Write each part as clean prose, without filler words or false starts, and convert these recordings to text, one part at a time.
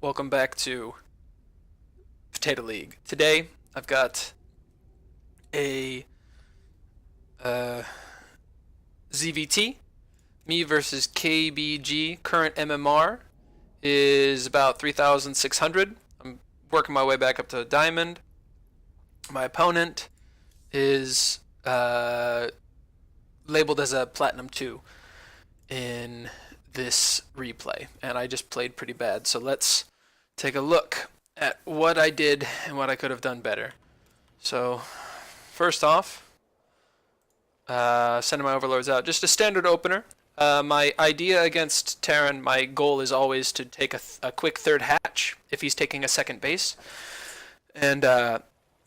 Welcome back to Potato League. Today, I've got a ZvT, me versus KBG. Current MMR is about 3,600. I'm working my way back up to Diamond. My opponent is labeled as a Platinum 2 in this replay, and I just played pretty bad. So let's take a look at what I did and what I could have done better. So first off, sending my overlords out. Just a standard opener. My idea against Terran, my goal is always to take a quick third hatch if he's taking a second base, and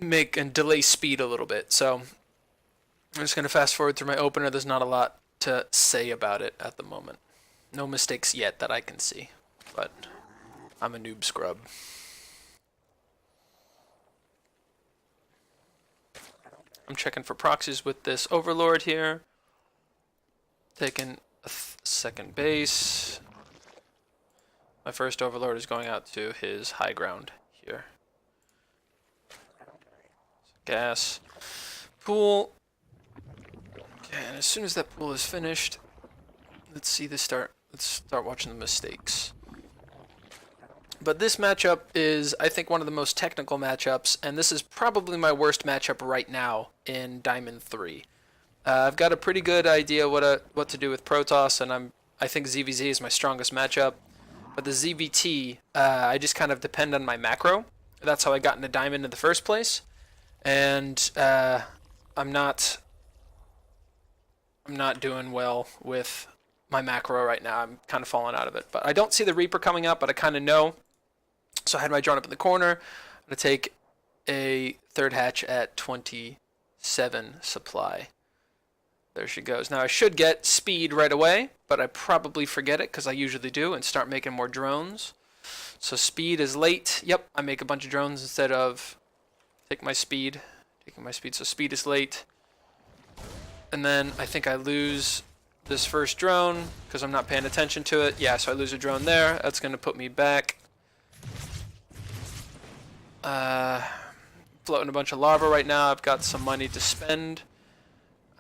make and delay speed a little bit. So I'm just going to fast forward through my opener. There's not a lot to say about it at the moment. No mistakes yet that I can see, but I'm a noob scrub. I'm checking for proxies with this overlord here. Taking a second base. My first overlord is going out to his high ground here. Gas. Pool. Okay, and as soon as that pool is finished, let's start watching the mistakes. But this matchup is, I think, one of the most technical matchups, and this is probably my worst matchup right now in Diamond 3. I've got a pretty good idea what to do with Protoss, and I think ZvZ is my strongest matchup. But the ZvT, I just kind of depend on my macro. That's how I got into Diamond in the first place, and I'm not doing well with my macro right now. I'm kind of falling out of it. But I don't see the Reaper coming up, but I kind of know. So I had my drone up in the corner. I'm going to take a third hatch at 27 supply. There she goes. Now I should get speed right away, but I probably forget it because I usually do and start making more drones. So speed is late. Yep, I make a bunch of drones instead of taking my speed. So speed is late. And then I think I lose this first drone because I'm not paying attention to it. Yeah, so I lose a drone there. That's going to put me back. Floating a bunch of lava right now. I've got some money to spend.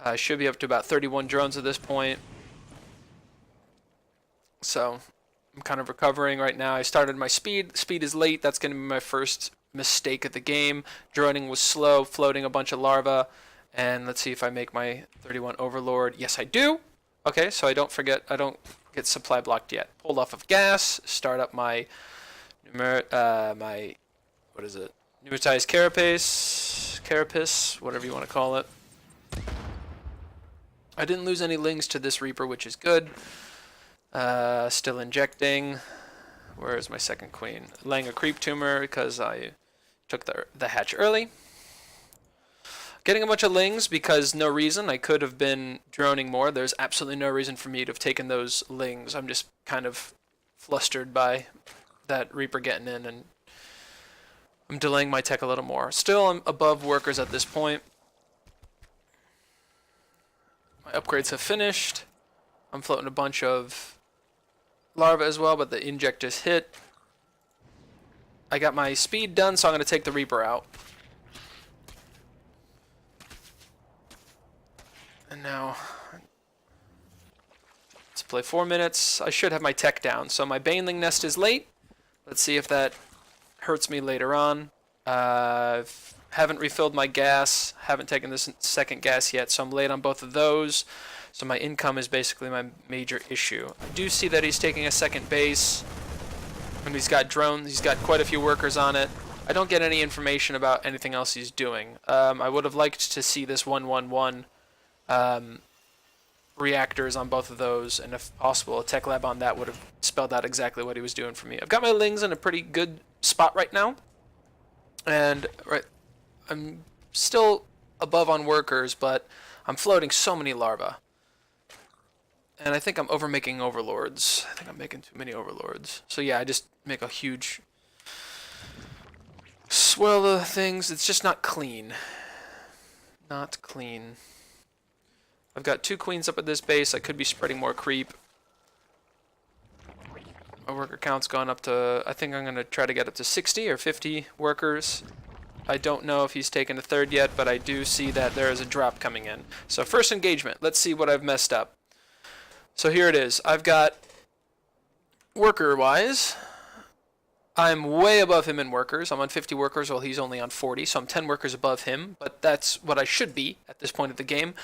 I should be up to about 31 drones at this point. So I'm kind of recovering right now. I started my speed. Speed is late. That's going to be my first mistake of the game. Droning was slow, floating a bunch of larva. And let's see if I make my 31 overlord. Yes, I do. Okay, so I don't get supply blocked yet. Pulled off of gas. Start up my pneumatized carapace, whatever you want to call it. I didn't lose any lings to this Reaper, which is good. Still injecting. Where is my second queen? Laying a creep tumor because I took the hatch early. Getting a bunch of lings because no reason. I could have been droning more. There's absolutely no reason for me to have taken those lings. I'm just kind of flustered by that Reaper getting in, and I'm delaying my tech a little more. Still, I'm above workers at this point. My upgrades have finished. I'm floating a bunch of larva as well, but the inject just hit. I got my speed done, so I'm going to take the Reaper out. And now, let's play 4 minutes. I should have my tech down. So my Baneling nest is late. Let's see if that hurts me later on. Haven't refilled my gas. Haven't taken this second gas yet, so I'm late on both of those. So my income is basically my major issue. I do see that he's taking a second base. And he's got drones. He's got quite a few workers on it. I don't get any information about anything else he's doing. I would have liked to see this 111 reactors on both of those, and if possible a tech lab on that would have spelled out exactly what he was doing for me. I've got my lings in a pretty good spot right now, and I'm still above on workers, but I'm floating so many larvae, and I think I'm overmaking overlords. I think I'm making too many overlords. So yeah, I just make a huge swell of things. It's just not clean. Not clean. I've got 2 queens up at this base. I could be spreading more creep. My worker count's gone up to, I think I'm going to try to get up to 60 or 50 workers. I don't know if he's taken a third yet, but I do see that there is a drop coming in. So first engagement, let's see what I've messed up. So here it is. I've got worker-wise, I'm way above him in workers. I'm on 50 workers while he's only on 40, so I'm 10 workers above him, but that's what I should be at this point of the game.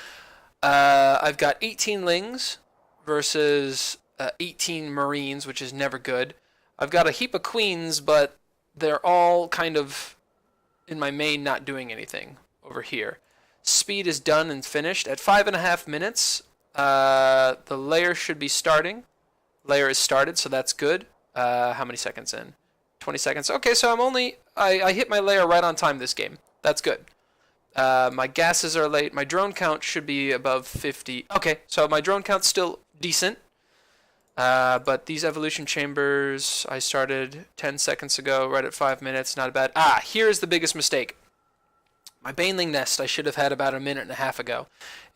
I've got 18 lings versus 18 marines, which is never good. I've got a heap of queens, but they're all kind of in my main not doing anything over here. Speed is done and finished. At 5.5 minutes, the layer should be starting. Layer is started, so that's good. How many seconds in? 20 seconds. Okay, so I hit my layer right on time this game. That's good. My gases are late. My drone count should be above 50. Okay, so my drone count's still decent. But these evolution chambers, I started 10 seconds ago, right at 5 minutes. Not bad. Here's the biggest mistake. My baneling nest I should have had about a minute and a half ago.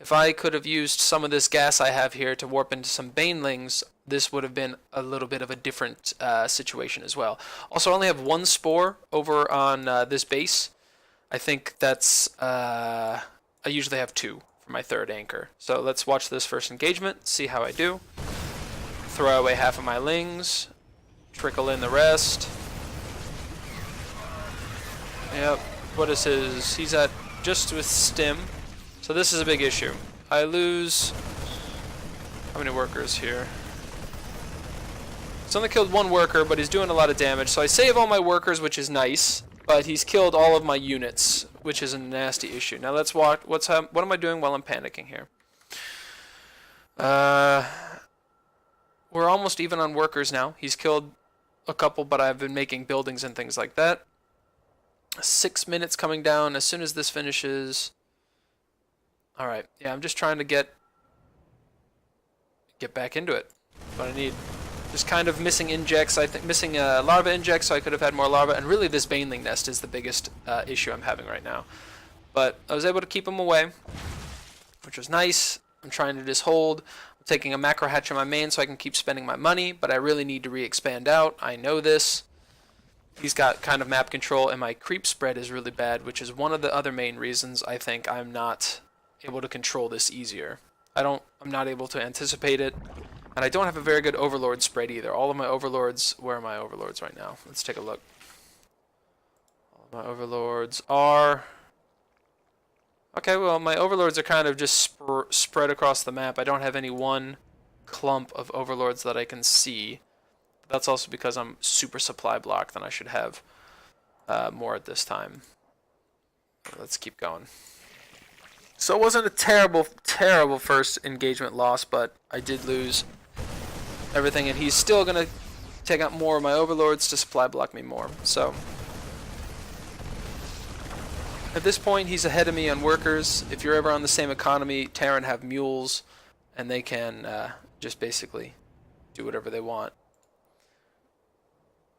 If I could have used some of this gas I have here to warp into some banelings, this would have been a little bit of a different situation as well. Also, I only have one spore over on this base. I think that's... I usually have two for my third anchor. So let's watch this first engagement, see how I do. Throw away half of my lings. Trickle in the rest. Yep. What is his? He's at just with stim. So this is a big issue. I lose... How many workers here? He's only killed one worker, but he's doing a lot of damage. So I save all my workers, which is nice. But he's killed all of my units, which is a nasty issue. Now let's watch. What am I doing while I'm panicking here? We're almost even on workers now. He's killed a couple, but I've been making buildings and things like that. 6 minutes coming down as soon as this finishes. Alright, yeah, I'm just trying to get back into it. What I need. Just kind of missing injects, I think, missing larva injects, so I could have had more larva, and really this baneling nest is the biggest issue I'm having right now. But I was able to keep him away, which was nice. I'm trying to just hold. I'm taking a macro hatch in my main so I can keep spending my money, but I really need to re-expand out. I know this. He's got kind of map control, and my creep spread is really bad, which is one of the other main reasons I think I'm not able to control this easier. I'm not able to anticipate it, and I don't have a very good overlord spread either. All of my overlords, where are my overlords right now? Let's take a look. All of my overlords are... Okay, well, my overlords are kind of just spread across the map. I don't have any one clump of overlords that I can see. That's also because I'm super supply blocked and I should have more at this time. Let's keep going. So it wasn't a terrible, terrible first engagement loss, but I did lose everything, and he's still going to take out more of my overlords to supply block me more. So at this point, he's ahead of me on workers. If you're ever on the same economy, Terran have mules, and they can just basically do whatever they want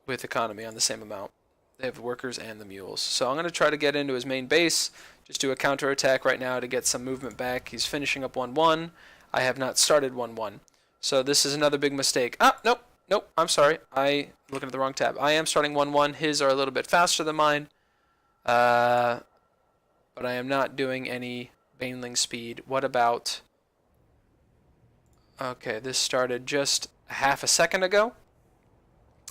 with economy on the same amount. They have workers and the mules. So I'm going to try to get into his main base, just do a counterattack right now to get some movement back. He's finishing up 1-1. I have not started 1-1. So this is another big mistake. Nope, I'm sorry. Looking at the wrong tab. I am starting 1-1. His are a little bit faster than mine. But I am not doing any baneling speed. What about... Okay, this started just half a second ago.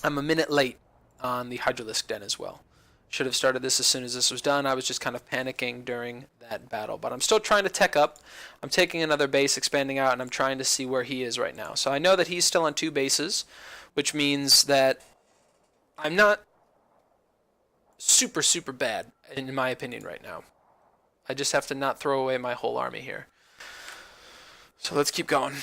I'm a minute late on the Hydralisk Den as well. Should have started this as soon as this was done. I was just kind of panicking during that battle. But I'm still trying to tech up. I'm taking another base, expanding out, and I'm trying to see where he is right now. So I know that he's still on 2 bases, which means that I'm not super, super bad, in my opinion, right now. I just have to not throw away my whole army here. So let's keep going.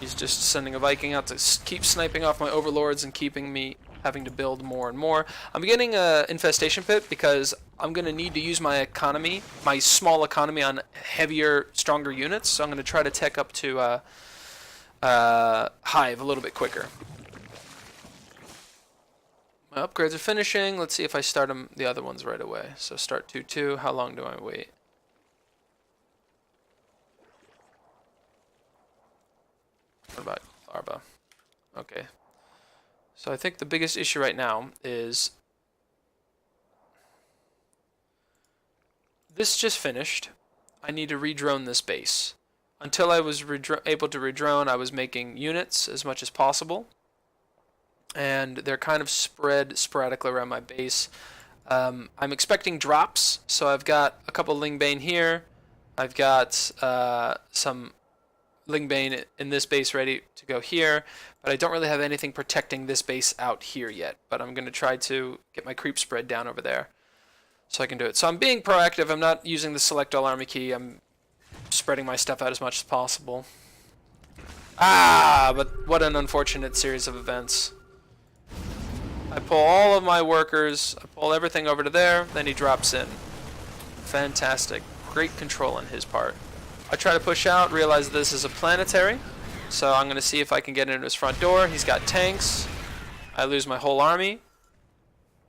He's just sending a Viking out to keep sniping off my overlords and keeping me having to build more and more. I'm getting an infestation pit because I'm going to need to use my economy, my small economy, on heavier, stronger units. So I'm going to try to tech up to Hive a little bit quicker. My upgrades are finishing. Let's see if I start them, the other ones right away. So start 2-2. How long do I wait? What about larva? Okay. So I think the biggest issue right now is this just finished. I need to redrone this base. Until I was able to redrone, I was making units as much as possible. And they're kind of spread sporadically around my base. I'm expecting drops, so I've got a couple Lingbane here. I've got some Lingbane in this base ready to go here, but I don't really have anything protecting this base out here yet. But I'm going to try to get my creep spread down over there so I can do it. So I'm being proactive. I'm not using the select all army key. I'm spreading my stuff out as much as possible. Ah, but what an unfortunate series of events. I pull all of my workers, I pull everything over to there, then he drops in. Fantastic. Great control on his part. I try to push out, realize this is a planetary, so I'm going to see if I can get into his front door. He's got tanks. I lose my whole army.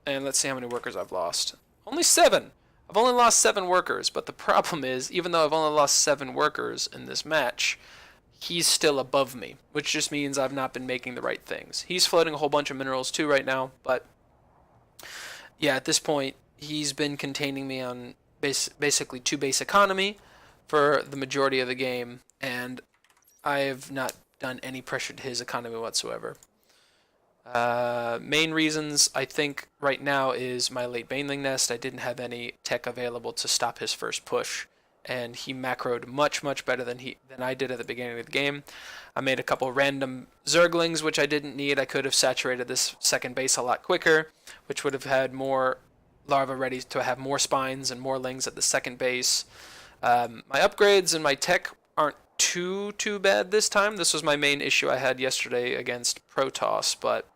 And let's see how many workers I've lost. Only 7! I've only lost 7 workers, but the problem is, even though I've only lost 7 workers in this match, he's still above me, which just means I've not been making the right things. He's floating a whole bunch of minerals too right now, but yeah, at this point, he's been containing me on basically 2 base economy for the majority of the game, and I have not done any pressure to his economy whatsoever. Main reasons, I think, right now is my late baneling nest. I didn't have any tech available to stop his first push, and he macroed much better than I did at the beginning of the game. I made a couple random zerglings, which I didn't need. I could have saturated this second base a lot quicker, which would have had more larvae ready to have more spines and more lings at the second base. My upgrades and my tech aren't too bad this time. This was my main issue I had yesterday against Protoss, but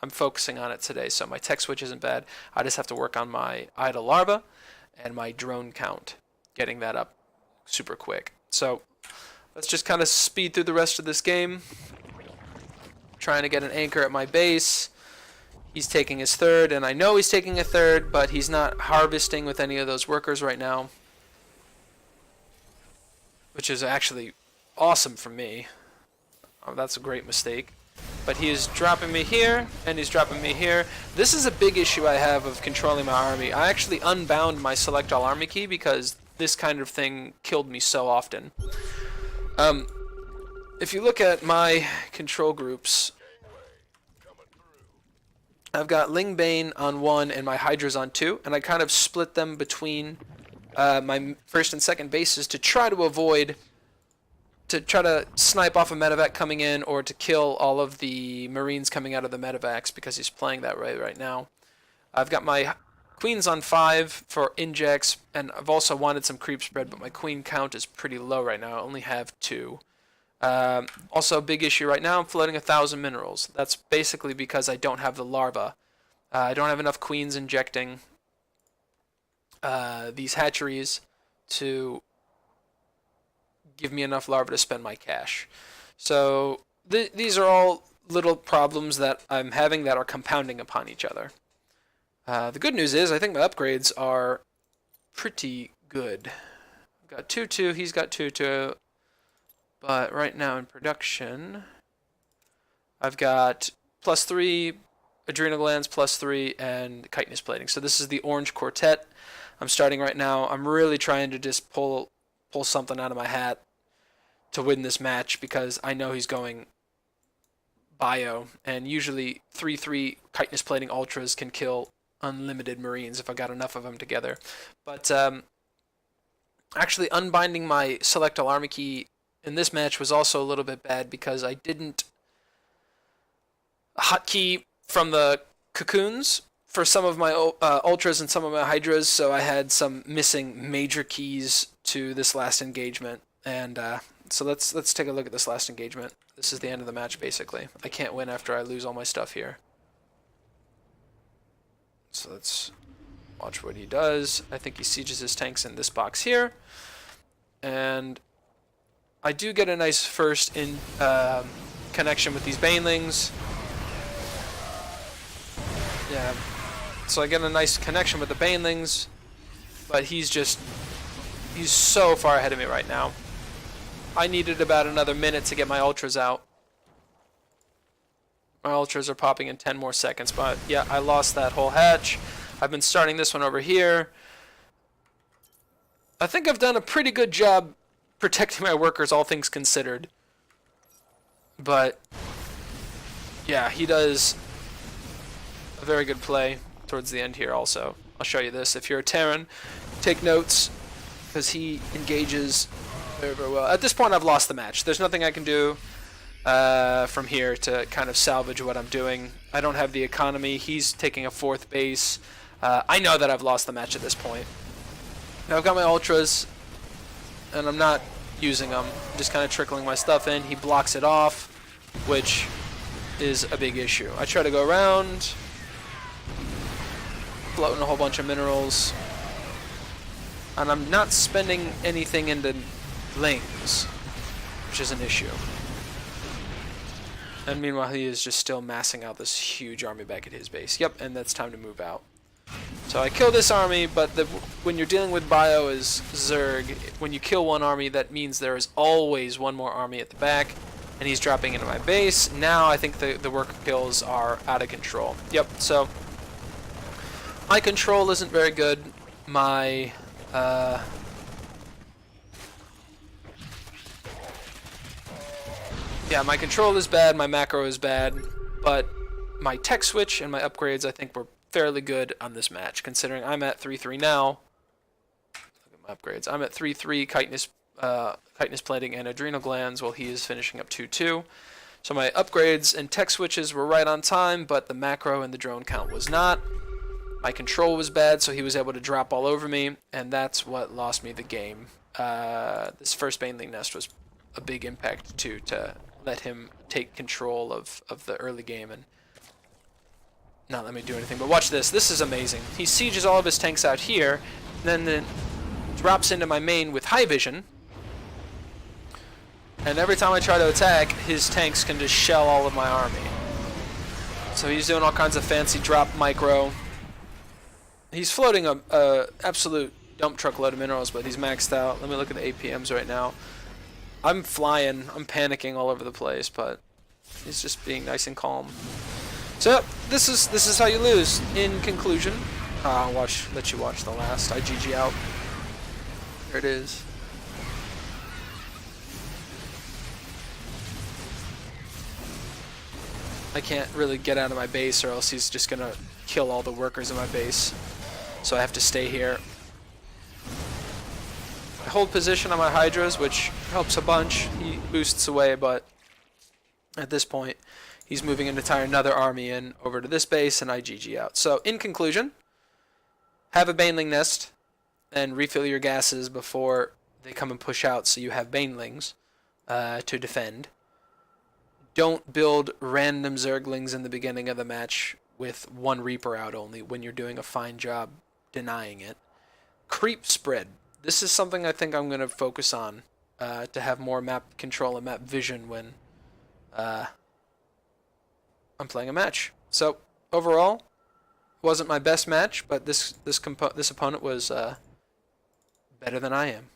I'm focusing on it today, so my tech switch isn't bad. I just have to work on my idle larva and my drone count, getting that up super quick. So let's just kind of speed through the rest of this game. Trying to get an anchor at my base. He's taking his third, and I know he's taking a third, but he's not harvesting with any of those workers right now, which is actually awesome for me. Oh, that's a great mistake. But he is dropping me here, and he's dropping me here. This is a big issue I have of controlling my army. I actually unbound my select all army key because this kind of thing killed me so often. If you look at my control groups, I've got Lingbane on 1 and my Hydras on 2, and I kind of split them between my first and second bases to try to snipe off a medevac coming in, or to kill all of the Marines coming out of the medevacs, because he's playing that way right now. I've got my Queens on 5 for injects, and I've also wanted some creep spread, but my Queen count is pretty low right now. I only have 2. Also, a big issue right now, I'm floating 1,000 minerals. That's basically because I don't have the larva. I don't have enough Queens injecting these hatcheries to give me enough larvae to spend my cash. So these are all little problems that I'm having that are compounding upon each other. The good news is I think my upgrades are pretty good. I've got 2-2, he's got 2-2, but right now in production I've got +3 adrenal glands, +3, and chitinous plating. So this is the orange quartet I'm starting right now. I'm really trying to just pull something out of my hat to win this match, because I know he's going bio, and usually 3/3 chitinous plating ultras can kill unlimited Marines if I got enough of them together. But actually unbinding my select all army key in this match was also a little bit bad, because I didn't hotkey from the cocoons for some of my ultras and some of my hydras, so I had some missing major keys to this last engagement. And so let's take a look at this last engagement. This is the end of the match, basically. I can't win after I lose all my stuff here. So let's watch what he does. I think he sieges his tanks in this box here, and I do get a nice first in connection with these banelings. Yeah, so I get a nice connection with the banelings, but he's so far ahead of me right now. I needed about another minute to get my ultras out, My ultras are popping in 10 more seconds, but yeah, I lost that whole hatch. I've been starting this one over here. I think I've done a pretty good job protecting my workers, all things considered. But yeah, he does a very good play towards the end here also. I'll show you this. If you're a Terran, take notes, because he engages very, very well. At this point, I've lost the match. There's nothing I can do from here to kind of salvage what I'm doing. I don't have the economy. He's taking a 4th base. I know that I've lost the match at this point. Now I've got my ultras, and I'm not using them. I'm just kind of trickling my stuff in. He blocks it off, which is a big issue. I try to go around, floating a whole bunch of minerals, and I'm not spending anything into lings, which is an issue. And meanwhile, he is just still massing out this huge army back at his base. Yep, and that's time to move out. So I kill this army, but when you're dealing with bio as Zerg, when you kill one army, that means there is always one more army at the back, and he's dropping into my base. Now I think the worker kills are out of control. Yep, so my control isn't very good. My yeah, my control is bad, my macro is bad, but my tech switch and my upgrades I think were fairly good on this match, considering I'm at 3-3 now. Look at my upgrades. I'm at 3-3 chitinous plating and adrenal glands, while he is finishing up 2-2. So my upgrades and tech switches were right on time, but the macro and the drone count was not. My control was bad, so he was able to drop all over me, and that's what lost me the game. This first Baneling nest was a big impact too, to let him take control of the early game and not let me do anything. But watch this. This is amazing. He sieges all of his tanks out here, then drops into my main with high vision. And every time I try to attack, his tanks can just shell all of my army. So he's doing all kinds of fancy drop micro. He's floating a absolute dump truck load of minerals, but he's maxed out. Let me look at the APMs right now. I'm flying. I'm panicking all over the place, but he's just being nice and calm. So this is how you lose. In conclusion, I'll let you watch the last. I GG out. There it is. I can't really get out of my base, or else he's just gonna kill all the workers in my base. So I have to stay here. I hold position on my hydras, which helps a bunch. He boosts away, but at this point, he's moving an entire another army in over to this base, and I GG out. So, in conclusion, have a Baneling nest and refill your gases before they come and push out, so you have Banelings to defend. Don't build random Zerglings in the beginning of the match with one Reaper out only when you're doing a fine job denying it. Creep spread. This is something I think I'm going to focus on to have more map control and map vision when I'm playing a match. So overall, wasn't my best match, but this opponent was better than I am.